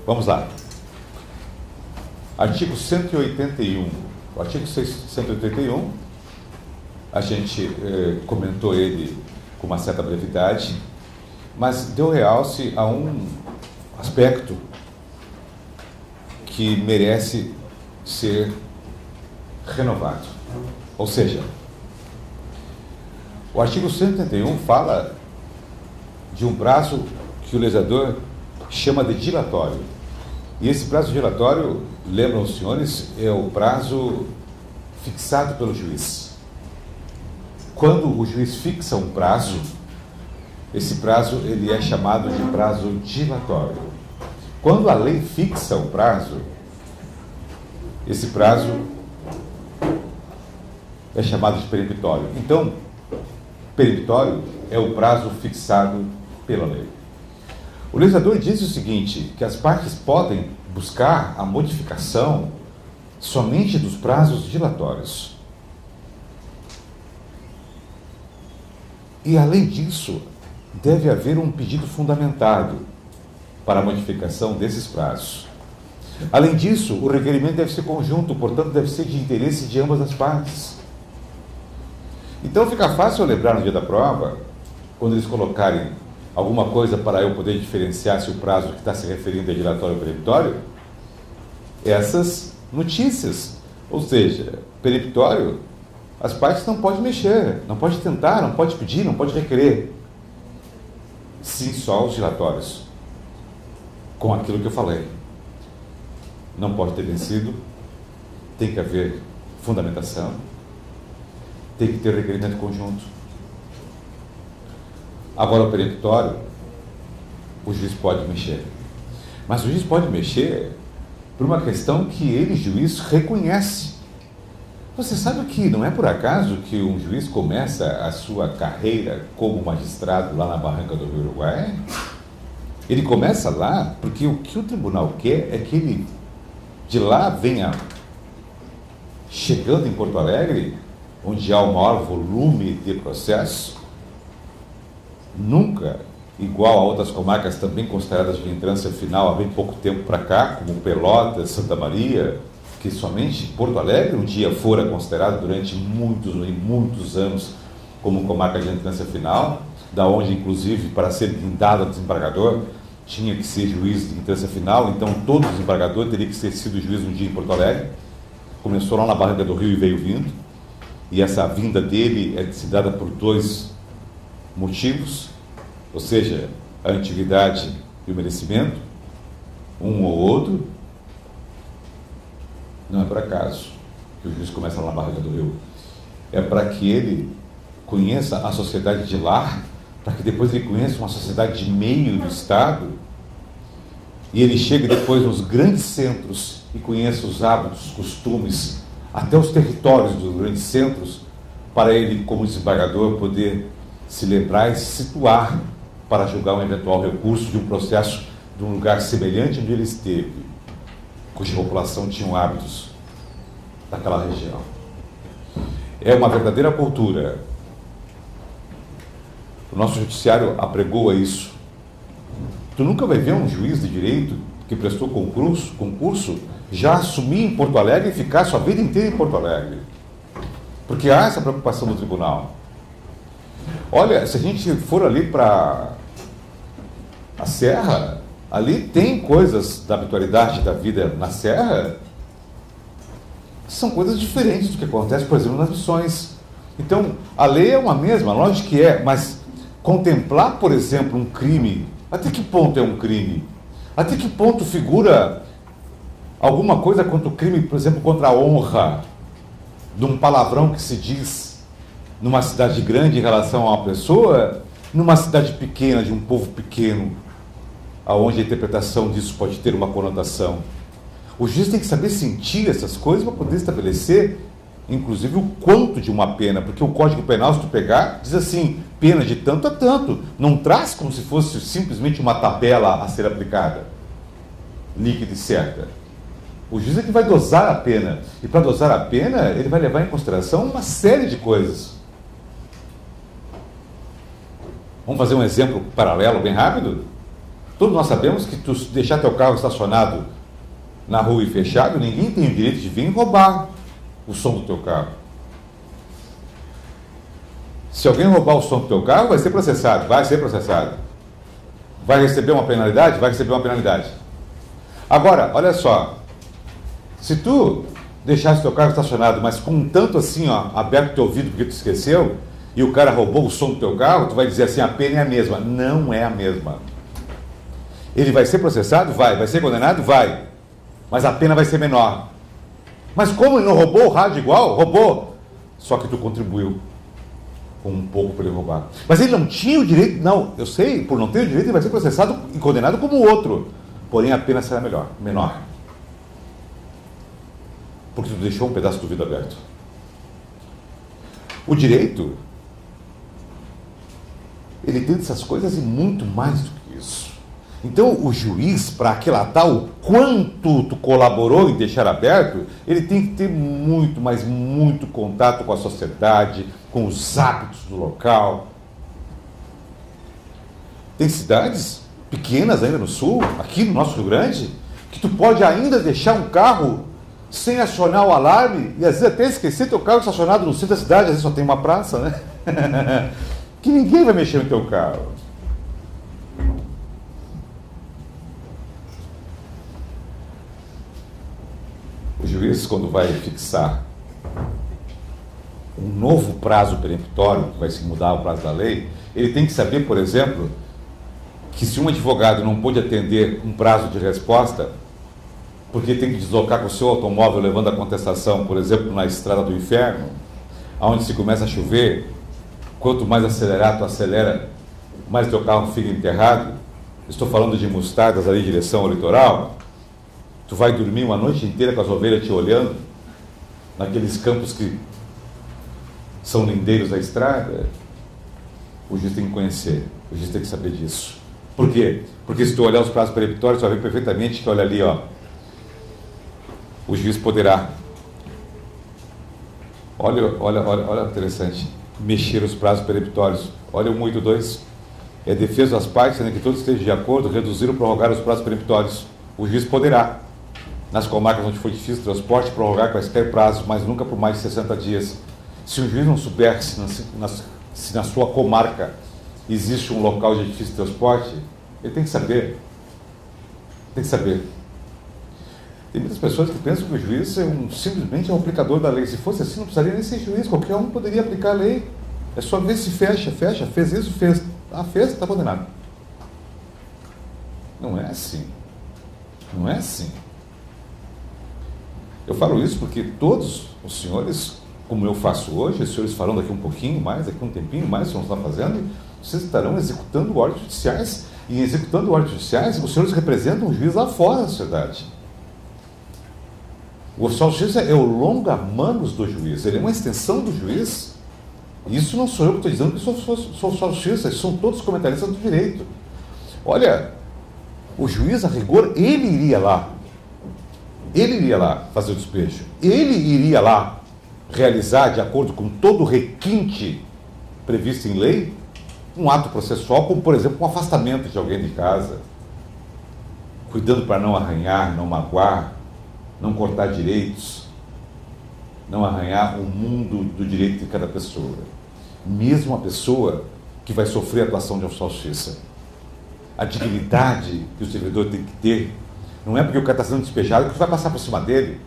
Vamos lá. Artigo 181. O artigo 181, a gente comentou ele com uma certa brevidade, mas deu realce a um aspecto que merece ser renovado. Ou seja, o artigo 181 fala de um prazo que o legislador chama de dilatório. E esse prazo dilatório, lembram os senhores, é o prazo fixado pelo juiz. Quando o juiz fixa um prazo, esse prazo ele é chamado de prazo dilatório. Quando a lei fixa o prazo, esse prazo é chamado de peremptório. Então, peremptório é o prazo fixado pela lei. O legislador diz o seguinte, que as partes podem buscar a modificação somente dos prazos dilatórios. E, além disso, deve haver um pedido fundamentado para a modificação desses prazos. Além disso, o requerimento deve ser conjunto, portanto, deve ser de interesse de ambas as partes. Então, fica fácil eu lembrar no dia da prova, quando eles colocarem alguma coisa para eu poder diferenciar se o prazo que está se referindo é dilatório ou peremptório, essas notícias. Ou seja, peremptório, as partes não podem mexer, não podem tentar, não podem pedir, não podem requerer. Sim, só os dilatórios. Com aquilo que eu falei. Não pode ter vencido, tem que haver fundamentação, tem que ter requerimento conjunto. Agora, o peremptório, o juiz pode mexer. Mas o juiz pode mexer por uma questão que ele, juiz, reconhece. Você sabe que não é por acaso que um juiz começa a sua carreira como magistrado lá na Barranca do Rio Uruguai? Ele começa lá porque o que o tribunal quer é que ele, de lá, venha chegando em Porto Alegre, onde há o maior volume de processo, nunca igual a outras comarcas também consideradas de entrância final há bem pouco tempo para cá, como Pelotas, Santa Maria, que somente Porto Alegre um dia fora considerado durante muitos anos como comarca de entrância final, da onde, inclusive, para ser guindado ao desembargador, tinha que ser juiz de entrância final, então todo desembargador teria que ter sido juiz um dia em Porto Alegre. Começou lá na Barranca do Rio e veio vindo, e essa vinda dele é se dada por dois motivos, ou seja, a antiguidade e o merecimento, um ou outro. Não é por acaso que o juiz começa lá na Barranca do Rio. É para que ele conheça a sociedade de lá, para que depois ele conheça uma sociedade de meio do Estado, e ele chegue depois nos grandes centros e conheça os hábitos, costumes, até os territórios dos grandes centros, para ele, como desembargador, poder se lembrar e se situar para julgar um eventual recurso de um processo de um lugar semelhante onde ele esteve, cuja população tinha hábitos daquela região. É uma verdadeira cultura. O nosso judiciário apregoa isso. Tu nunca vai ver um juiz de direito que prestou concurso já assumir em Porto Alegre e ficar sua vida inteira em Porto Alegre. Porque há essa preocupação do tribunal. Olha, se a gente for ali para a Serra, ali tem coisas da habitualidade da vida na Serra que são coisas diferentes do que acontece, por exemplo, nas missões. Então, a lei é uma mesma, lógico que é, mas contemplar, por exemplo, um crime, até que ponto é um crime? Até que ponto figura alguma coisa contra o crime, por exemplo, contra a honra, de um palavrão que se diz numa cidade grande em relação a uma pessoa, numa cidade pequena, de um povo pequeno, aonde a interpretação disso pode ter uma conotação. O juiz tem que saber sentir essas coisas para poder estabelecer inclusive o quanto de uma pena, porque o Código Penal, se tu pegar, diz assim, pena de tanto a tanto, não traz como se fosse simplesmente uma tabela a ser aplicada, líquida e certa. O juiz é que vai dosar a pena, e para dosar a pena, ele vai levar em consideração uma série de coisas. Vamos fazer um exemplo paralelo, bem rápido? Todos nós sabemos que tu deixar teu carro estacionado na rua e fechado, ninguém tem o direito de vir roubar o som do teu carro. Se alguém roubar o som do teu carro, vai ser processado, vai ser processado. Vai receber uma penalidade? Vai receber uma penalidade. Agora, olha só, se tu deixasse teu carro estacionado, mas com um tanto assim, ó, aberto o teu ouvido porque tu esqueceu, e o cara roubou o som do teu carro, tu vai dizer assim, a pena é a mesma. Não é a mesma. Ele vai ser processado? Vai. Vai ser condenado? Vai. Mas a pena vai ser menor. Mas como ele não roubou o rádio igual? Roubou. Só que tu contribuiu com um pouco para ele roubar. Mas ele não tinha o direito, não, eu sei, por não ter o direito, ele vai ser processado e condenado como o outro. Porém, a pena será menor. Porque tu deixou um pedaço do vidro aberto. O direito, ele tem essas coisas e muito mais do que isso. Então, o juiz, para aquilatar o quanto tu colaborou em deixar aberto, ele tem que ter muito, mas muito contato com a sociedade, com os hábitos do local. Tem cidades pequenas ainda no sul, aqui no nosso Rio Grande, que tu pode ainda deixar um carro sem acionar o alarme e às vezes até esquecer teu carro estacionado no centro da cidade, às vezes só tem uma praça, né? Que ninguém vai mexer no teu carro. O juiz, quando vai fixar um novo prazo peremptório, que vai se mudar o prazo da lei, ele tem que saber, por exemplo, que se um advogado não pôde atender um prazo de resposta, porque tem que deslocar com o seu automóvel levando a contestação, por exemplo, na estrada do inferno, onde se começa a chover, quanto mais acelerar, tu acelera, mais teu carro fica enterrado. Estou falando de mostardas ali em direção ao litoral. Tu vai dormir uma noite inteira com as ovelhas te olhando, naqueles campos que são lindeiros da estrada. O juiz tem que conhecer, o juiz tem que saber disso. Por quê? Porque se tu olhar os prazos peremptórios, tu vai ver perfeitamente que, olha ali, ó, o juiz poderá, olha interessante, mexer os prazos peremptórios. Olha o 182, é defesa das partes, sendo que todos estejam de acordo, reduzir ou prorrogar os prazos peremptórios. O juiz poderá, nas comarcas onde for difícil o transporte, prorrogar quaisquer prazos, mas nunca por mais de 60 dias. Se o juiz não souber se na sua comarca existe um local de difícil transporte, ele tem que saber. Tem que saber. Tem muitas pessoas que pensam que o juiz é simplesmente um aplicador da lei. Se fosse assim, não precisaria nem ser juiz, qualquer um poderia aplicar a lei. É só ver se fecha, fez isso, fez. Ah, fez, está condenado. Não é assim. Não é assim. Eu falo isso porque todos os senhores, como eu faço hoje, os senhores farão daqui um pouquinho mais, daqui um tempinho mais, que nós estamos fazendo, vocês estarão executando ordens judiciais. E executando ordens judiciais, os senhores representam o juiz lá fora da sociedade. O oficial de justiça é o longa-manos do juiz, ele é uma extensão do juiz. Isso não sou eu que estou dizendo que sou oficial de justiça, são todos comentaristas do direito. Olha, o juiz, a rigor, ele iria lá fazer o despejo, ele iria lá realizar, de acordo com todo o requinte previsto em lei, um ato processual, como, por exemplo, um afastamento de alguém de casa, cuidando para não arranhar, não magoar, não cortar direitos, não arranhar o mundo do direito de cada pessoa. Mesmo a pessoa que vai sofrer a atuação de um oficial de justiça. A dignidade que o servidor tem que ter, não é porque o cara está sendo despejado que tu vai passar por cima dele.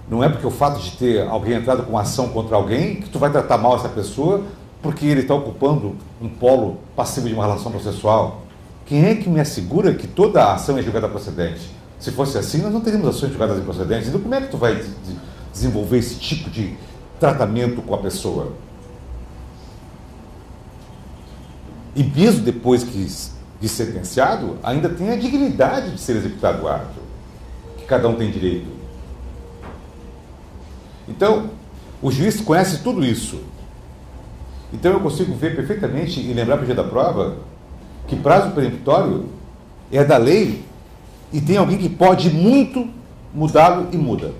Não é porque o fato de ter alguém entrado com ação contra alguém que tu vai tratar mal essa pessoa porque ele está ocupando um polo passivo de uma relação processual. Quem é que me assegura que toda a ação é julgada procedente? Se fosse assim, nós não teríamos ações julgadas improcedentes. Então, como é que tu vai desenvolver esse tipo de tratamento com a pessoa? E mesmo depois de sentenciado, ainda tem a dignidade de ser executado o ato, que cada um tem direito. Então, o juiz conhece tudo isso. Então eu consigo ver perfeitamente e lembrar para o dia da prova que prazo peremptório é da lei e tem alguém que pode muito mudá-lo e muda.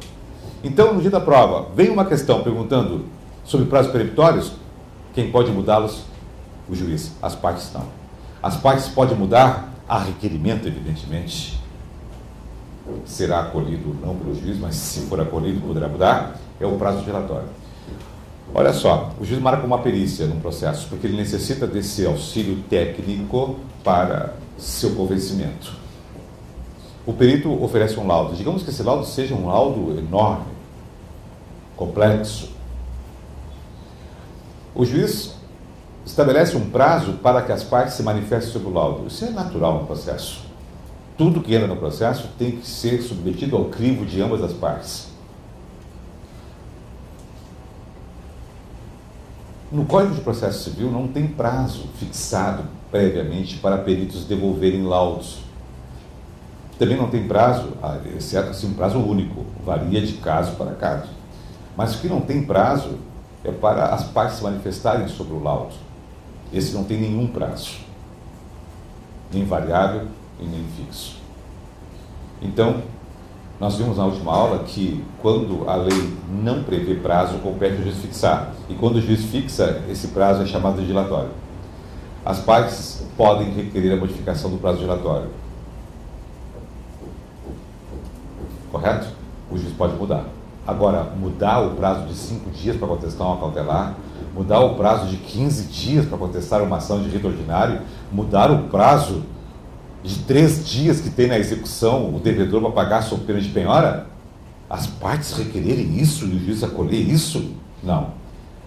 Então, no dia da prova, vem uma questão perguntando sobre prazos peremptórios, quem pode mudá-los? O juiz. As partes não. As partes podem mudar a requerimento, evidentemente. Será acolhido não pelo juiz, mas se for acolhido poderá mudar, é o prazo dilatório. Olha só, o juiz marca uma perícia num processo, porque ele necessita desse auxílio técnico para seu convencimento. O perito oferece um laudo. Digamos que esse laudo seja um laudo enorme, complexo. O juiz estabelece um prazo para que as partes se manifestem sobre o laudo. Isso é natural no processo. Tudo que entra no processo tem que ser submetido ao crivo de ambas as partes. No Código de Processo Civil não tem prazo fixado previamente para peritos devolverem laudos. Também não tem prazo, exceto assim, um prazo único, varia de caso para caso. Mas o que não tem prazo é para as partes se manifestarem sobre o laudo. Esse não tem nenhum prazo, nem variável e nem fixo. Então, nós vimos na última aula que quando a lei não prevê prazo, compete o juiz fixar. E quando o juiz fixa, esse prazo é chamado de dilatório. As partes podem requerer a modificação do prazo dilatório. Correto? O juiz pode mudar. Agora, mudar o prazo de 5 dias para contestar uma cautelar, mudar o prazo de 15 dias para contestar uma ação de rito ordinário, mudar o prazo de 3 dias que tem na execução o devedor para pagar sob pena de penhora, as partes requererem isso e o juiz acolher isso? Não.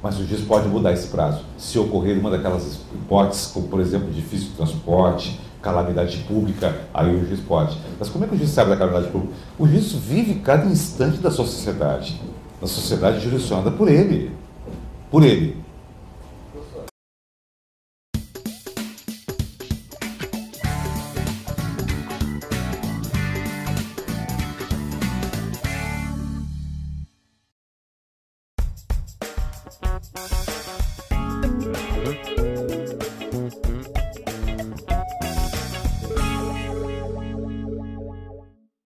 Mas o juiz pode mudar esse prazo. Se ocorrer uma daquelas hipóteses, como por exemplo, difícil transporte, calamidade pública, aí o juiz pode. Mas como é que o juiz sabe da calamidade pública? O juiz vive cada instante da sua sociedade. Na sociedade jurisdicionada por ele. Por ele.